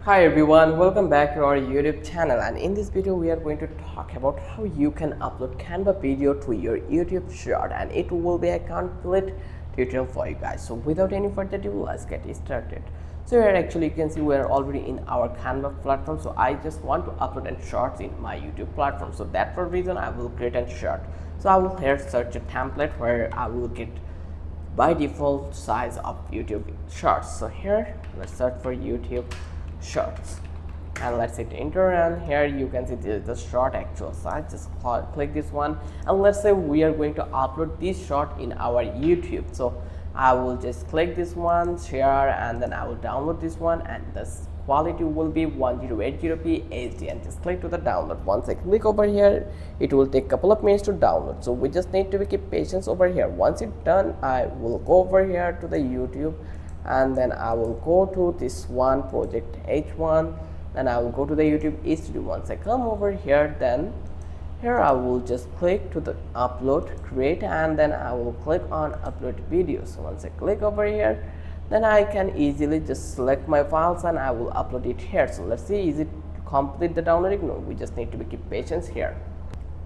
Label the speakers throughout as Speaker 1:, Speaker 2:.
Speaker 1: Hi everyone, welcome back to our YouTube channel, and in this video we are going to talk about how you can upload Canva video to your YouTube short, and it will be a complete tutorial for you guys. So without any further ado, let's get started. So here actually you can see we are already in our Canva platform. So I just want to upload a shorts in my YouTube platform. So that for reason I will create a short. So I will here search a template where I will get by default size of YouTube shorts. So here let's search for YouTube shorts and let's hit enter, and here you can see this is the short actual size. Just click this one, and let's say we are going to upload this short in our YouTube. So I will just click this one, share, and then I will download this one, and this quality will be 1080p HD, and just click to the download. Once I click over here, it will take a couple of minutes to download, so we just need to keep patience over here. Once it's done, I will go over here to the YouTube, and then I will go to this one project H1, and I will go to the YouTube studio. Once I come over here, then here I will just click to the upload create, and then I will click on upload video. So once I click over here, then I can easily just select my files and I will upload it here. So let's see, is it complete the downloading? No, we just need to keep patience here.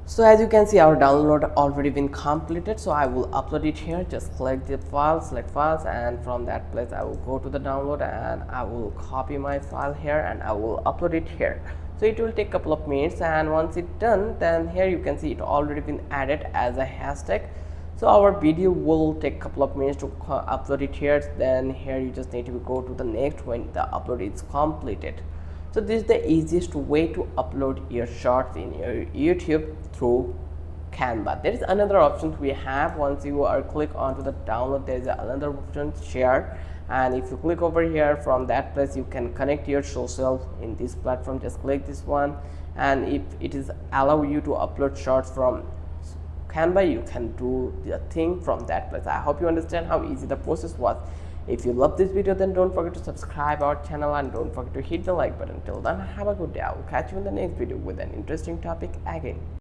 Speaker 1: So as you can see, our download already been completed, so I will upload it here. Just click the file, select files, and from that place I will go to the download, and I will copy my file here and I will upload it here. So it will take a couple of minutes, and once it's done, then here you can see it already been added as a hashtag. So our video will take a couple of minutes to upload it here. Then here you just need to go to the next when the upload is completed. So this is the easiest way to upload your shorts in your YouTube through Canva. There is another option we have. Once you are click onto the download, there is another option, share, and if you click over here, from that place you can connect your social in this platform. Just click this one, and if it is allow you to upload shorts from Canva, you can do the thing from that place. I hope you understand how easy the process was. If you love this video, then don't forget to subscribe our channel and don't forget to hit the like button. Till then, have a good day. I will catch you in the next video with an interesting topic again.